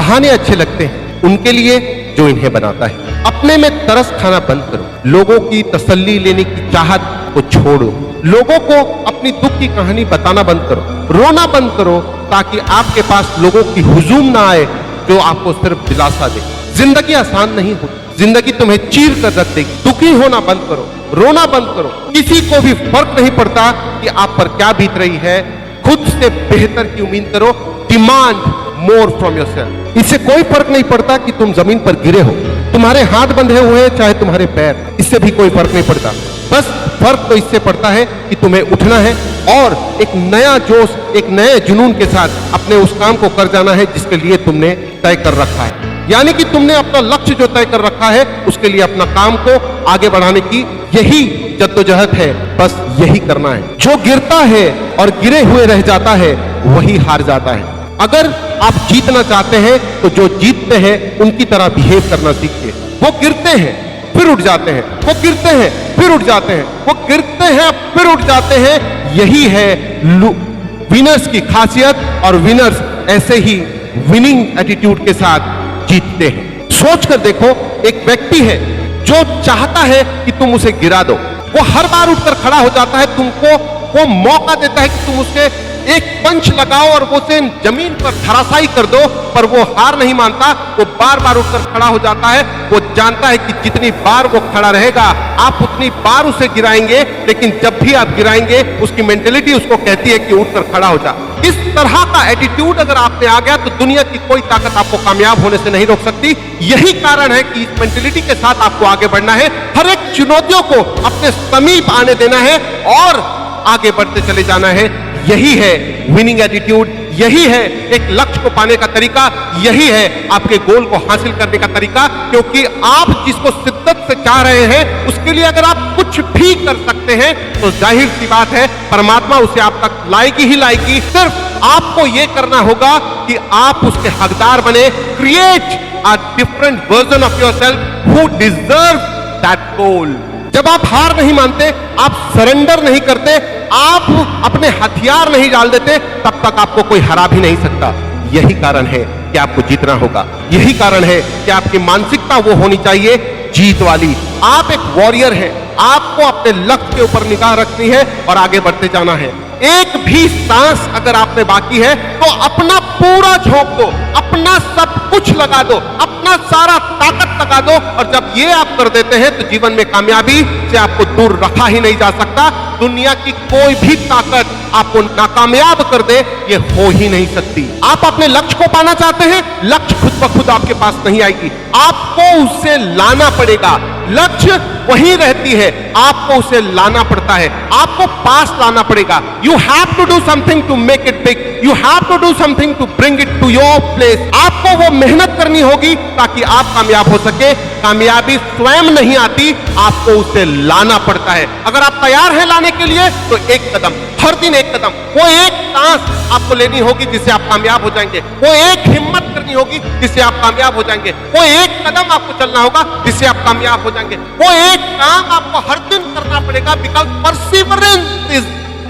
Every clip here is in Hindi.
बहाने अच्छे लगते हैं उनके लिए जो इन्हें बनाता है। अपने में तरस खाना बंद करो, लोगों की तसल्ली लेने की चाहत को छोड़ो, लोगों को अपनी दुख की कहानी बताना बंद करो, रोना बंद करो, ताकि आपके पास लोगों की हुजूम ना आए जो आपको सिर्फ दिलासा दे। जिंदगी आसान नहीं होती, जिंदगी तुम्हें चीर कर रख देगी। दुखी होना बंद करो, रोना बंद करो। किसी को भी फर्क नहीं पड़ता कि आप पर क्या बीत रही है। खुद से बेहतर की उम्मीद करो। Demand more from yourself. इससे कोई फर्क नहीं पड़ता कि तुम जमीन पर गिरे हो, तुम्हारे हाथ बंधे हुए हैं चाहे तुम्हारे पैर, इससे भी कोई फर्क नहीं पड़ता। बस फर्क तो इससे पड़ता है कि तुम्हें उठना है और एक नया जोश, एक नए जुनून के साथ अपने उस काम को कर जाना है जिसके लिए तुमने तय कर रखा है। यानी कि तुमने अपना लक्ष्य जो तय कर रखा है उसके लिए अपना काम को आगे बढ़ाने की यही जद्दोजहद है। बस यही करना है। जो गिरता है और गिरे हुए रह जाता है वही हार जाता है। अगर आप जीतना चाहते हैं तो जो जीतते हैं उनकी तरह बिहेव करना सीखिए। वो गिरते हैं फिर उठ जाते हैं, वो गिरते हैं फिर उठ जाते हैं, वो गिरते हैं फिर उठ जाते हैं। यही है विनर्स की खासियत। और विनर्स ऐसे ही विनिंग एटीट्यूड के साथ जीतते हैं। सोच कर देखो, एक व्यक्ति है जो चाहता है कि तुम उसे गिरा दो, वो हर बार उठकर खड़ा हो जाता है, तुमको वो मौका देता है कि तुम उसके एक पंच लगाओ और वो उसे जमीन पर धराशायी कर दो, पर वो हार नहीं मानता। वो बार बार उठकर खड़ा हो जाता है। वो जानता है कि जितनी बार वो खड़ा रहेगा आप उतनी बार उसे गिराएंगे, लेकिन जब भी आप गिराएंगे उसकी मेंटेलिटी उसको कहती है कि उठकर खड़ा हो जा। इस तरह का एटीट्यूड अगर आप में आ गया तो दुनिया की कोई ताकत आपको कामयाब होने से नहीं रोक सकती। यही कारण है कि इस मेंटेलिटी के साथ आपको आगे बढ़ना है। हर एक चुनौतियों को अपने समीप आने देना है और आगे बढ़ते चले जाना है। यही है विनिंग एटीट्यूड, यही है एक लक्ष्य को पाने का तरीका, यही है आपके गोल को हासिल करने का तरीका। क्योंकि आप जिसको शिद्दत से चाह रहे हैं उसके लिए अगर आप कुछ भी कर सकते हैं तो जाहिर सी बात है परमात्मा उसे आप तक लाएगी ही लाएगी। सिर्फ आपको यह करना होगा कि आप उसके हकदार बने। Create a different version of yourself who deserve that goal. जब आप हार नहीं मानते, आप सरेंडर नहीं करते, आप अपने हथियार नहीं डाल देते, तब तक आपको कोई हरा भी नहीं सकता। यही कारण है कि आपको जीतना होगा। यही कारण है कि आपकी मानसिकता वो होनी चाहिए जीत वाली। आप एक वॉरियर हैं, आपको अपने लक्ष्य के ऊपर निगाह रखनी है और आगे बढ़ते जाना है। एक भी सांस अगर आप में बाकी है तो अपना पूरा झोंक दो, अपना सब कुछ लगा दो, अपना सारा ताकत लगा दो। और जब ये आप कर देते हैं तो जीवन में कामयाबी से आपको दूर रखा ही नहीं जा सकता। दुनिया की कोई भी ताकत आपको नाकामयाब कर दे ये हो ही नहीं सकती। आप अपने लक्ष्य को पाना चाहते हैं, लक्ष्य खुद ब खुद आपके पास नहीं आएगी, आपको उसे लाना पड़ेगा। लक्ष्य वहीं रहती है, आपको उसे लाना पड़ता है, आपको पास लाना पड़ेगा। You have to do something to make it big, you have to do something to bring it to your place. आपको वो मेहनत करनी होगी ताकि आप कामयाब हो सके। कामयाबी स्वयं नहीं आती, आपको उसे लाना पड़ता है। अगर आप तैयार हैं लाने के लिए तो एक कदम, हर दिन एक कदम, वो एक सांस आपको लेनी होगी जिससे आप कामयाब हो जाएंगे। वो एक हिम्मत करनी होगी जिससे आप कामयाब हो जाएंगे। वो एक कदम आपको चलना होगा जिससे आप कामयाब हो जाएंगे। वो एक काम आपको हर दिन करना पड़ेगा। Because perseverance is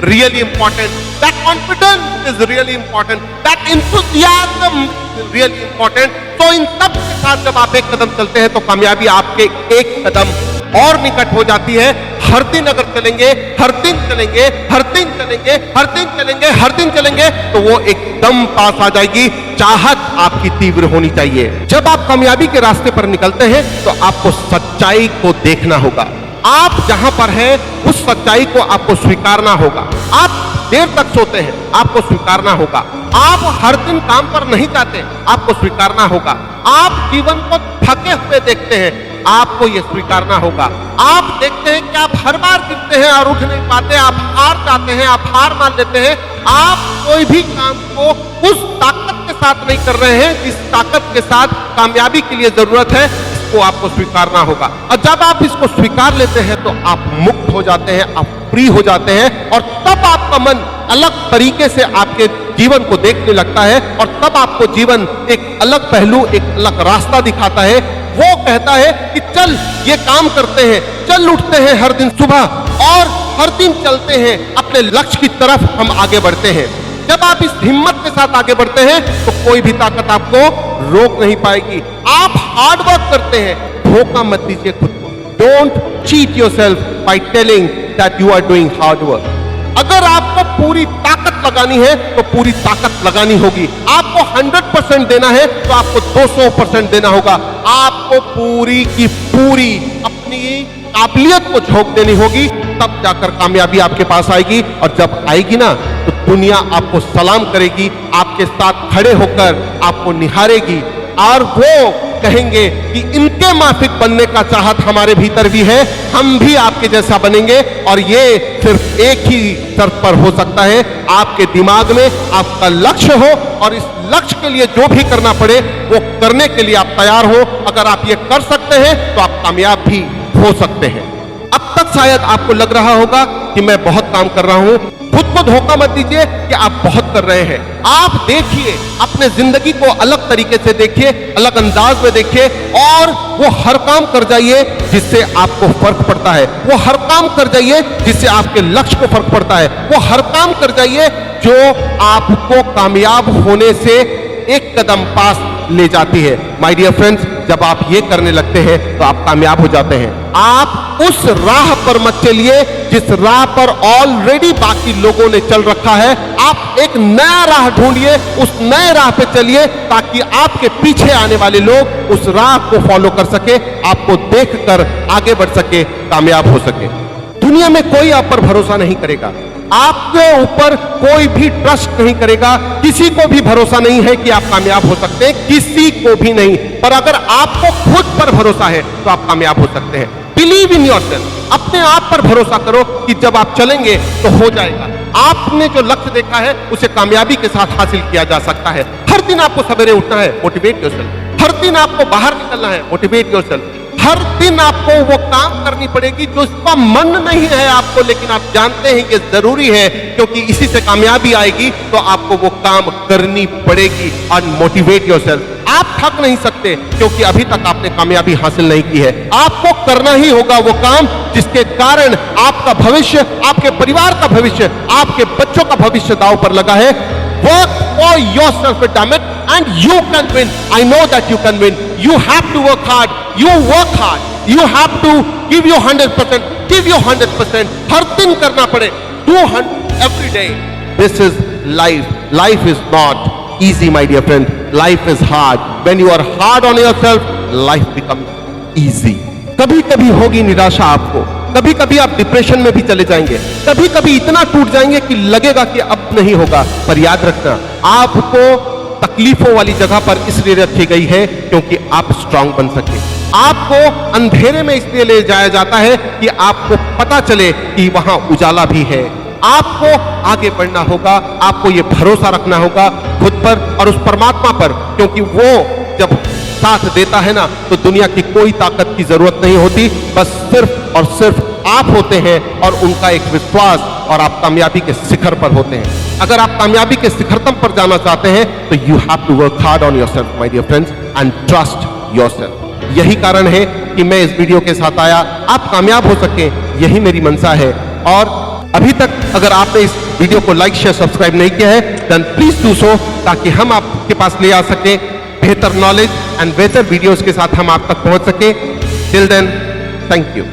really important, that confidence is really important, that enthusiasm is really important. तो इन सब के साथ जब आप एक कदम चलते हैं तो कामयाबी आपके एक कदम और निकट हो जाती है। हर दिन अगर चलेंगे, हर दिन चलेंगे, हर दिन चलेंगे, हर दिन चलेंगे, हर दिन चलेंगे तो वो एकदम पास आ जाएगी। चाहत आपकी तीव्र होनी चाहिए। जब आप कामयाबी के रास्ते पर निकलते हैं तो आपको सच्चाई को देखना होगा। आप जहां पर हैं उस सच्चाई को आपको स्वीकारना होगा। आप देर तक सोते हैं, आपको स्वीकारना होगा। आप हर दिन काम पर नहीं जाते, आपको स्वीकारना होगा। आप जीवन को थके हुए देखते हैं, आपको यह स्वीकारना होगा। आप देखते हैं कि आप हर बार गिरते हैं और उठ नहीं पाते, आप हार जाते हैं, आप हार मान लेते हैं। आप कोई भी काम को उस ताकत के साथ नहीं कर रहे हैं जिस ताकत के साथ कामयाबी के लिए जरूरत है। इसको आपको स्वीकारना होगा। और जब आप इसको स्वीकार लेते हैं तो आप मुक्त हो जाते हैं, आप फ्री हो जाते हैं। और तब आपका मन अलग तरीके से आपके जीवन को देखने लगता है और तब आपको जीवन एक अलग पहलू, एक अलग रास्ता दिखाता है। वो कहता है कि चल ये काम करते हैं, चल उठते हैं हर दिन सुबह और हर दिन चलते हैं, अपने लक्ष्य की तरफ हम आगे बढ़ते हैं। जब आप इस हिम्मत के साथ आगे बढ़ते हैं तो कोई भी ताकत आपको रोक नहीं पाएगी। आप हार्ड वर्क करते हैं, धोखा मत दीजिए खुद को। Don't cheat yourself by telling that you are doing hard work. अगर आपको पूरी ताकत लगानी है तो पूरी ताकत लगानी होगी। आपको 100% देना है तो आपको 200% देना होगा। आपको पूरी की पूरी अपनी काबिलियत को झोंक देनी होगी, तब जाकर कामयाबी आपके पास आएगी। और जब आएगी ना तो दुनिया आपको सलाम करेगी, आपके साथ खड़े होकर आपको निहारेगी और वो कहेंगे कि इनके माफिक बनने का चाहत हमारे भीतर भी है, हम भी आपके जैसा बनेंगे। और ये सिर्फ एक ही शर्त पर हो सकता है, आपके दिमाग में आपका लक्ष्य हो और इस लक्ष्य के लिए जो भी करना पड़े वो करने के लिए आप तैयार हो। अगर आप ये कर सकते हैं तो आप कामयाब भी हो सकते हैं। अब तक शायद आपको लग रहा होगा कि मैं बहुत काम कर रहा हूं। खुद को धोखा मत दीजिए कि आप बहुत कर रहे हैं। आप देखिए, अपने जिंदगी को अलग तरीके से देखिए, अलग अंदाज में देखिए और वो हर काम कर जाइए जिससे आपको फर्क पड़ता है। वो हर काम कर जाइए जिससे आपके लक्ष्य को फर्क पड़ता है। वो हर काम कर जाइए जो आपको कामयाब होने से एक कदम पास ले जाती है। माय डियर फ्रेंड्स, जब आप ये करने लगते हैं तो आप कामयाब हो जाते हैं। आप उस राह पर मत चलिए जिस राह पर ऑलरेडी बाकी लोगों ने चल रखा है। आप एक नया राह ढूंढिए, उस नए राह पे चलिए ताकि आपके पीछे आने वाले लोग उस राह को फॉलो कर सके, आपको देखकर आगे बढ़ सके, कामयाब हो सके। दुनिया में कोई आप पर भरोसा नहीं करेगा, आपके ऊपर कोई भी ट्रस्ट नहीं करेगा, किसी को भी भरोसा नहीं है कि आप कामयाब हो सकते हैं, किसी को भी नहीं। पर अगर आपको खुद पर भरोसा है तो आप कामयाब हो सकते हैं। बिलीव इन योरसेल्फ, अपने आप पर भरोसा करो कि जब आप चलेंगे तो हो जाएगा। आपने जो लक्ष्य देखा है उसे कामयाबी के साथ हासिल किया जा सकता है। हर दिन आपको सवेरे उठना है, मोटिवेट योरसेल्फ। हर दिन आपको बाहर निकलना है, मोटिवेट योरसेल्फ। हर दिन आपको वो काम करनी पड़ेगी जो इसका मन नहीं है आपको, लेकिन आप जानते हैं कि जरूरी है क्योंकि इसी से कामयाबी आएगी, तो आपको वो काम करनी पड़ेगी। और मोटिवेट योरसेल्फ। आप थक नहीं सकते क्योंकि अभी तक आपने कामयाबी हासिल नहीं की है। आपको करना ही होगा वो काम जिसके कारण आपका भविष्य, आपके परिवार का भविष्य, आपके बच्चों का भविष्य दांव पर लगा है। Work for yourself, damn it, and you can win. I know that you can win. You have to work hard. You work hard. You have to give your 100%. Give your 100%. हर दिन करना पड़े. Do every day. This is life. Life is not easy, my dear friend. Life is hard. When you are hard on yourself, life becomes easy. कभी कभी होगी निराशा आपको, कभी कभी आप डिप्रेशन में भी चले जाएंगे, कभी कभी इतना टूट जाएंगे कि लगेगा कि अब नहीं होगा। पर याद रखना, आपको तकलीफों वाली जगह पर इसलिए रखी गई है क्योंकि आप स्ट्रांग बन सके। आपको अंधेरे में इसलिए ले जाया जाता है कि आपको पता चले कि वहां उजाला भी है। आपको आगे बढ़ना होगा, आपको ये भरोसा रखना होगा खुद पर और उस परमात्मा पर, क्योंकि वो जब साथ देता है ना तो दुनिया की कोई ताकत की जरूरत नहीं होती, बस सिर्फ और सिर्फ आप होते हैं और उनका एक विश्वास, और आप कामयाबी के शिखर पर होते हैं। अगर आप कामयाबी के शिखरतम पर जाना चाहते हैं तो you have to work hard on yourself, my dear friends, and trust yourself. यही कारण है कि मैं इस वीडियो के साथ आया, आप कामयाब हो सकें, यही मेरी मंशा है। और अभी तक अगर आपने इस वीडियो को लाइक शेयर सब्सक्राइब नहीं किया है देन प्लीज डू सो, ताकि हम आपके पास ले आ सके बेहतर नॉलेज एंड बेहतर वीडियोस के साथ हम आप तक पहुंच सके। Till then, thank you.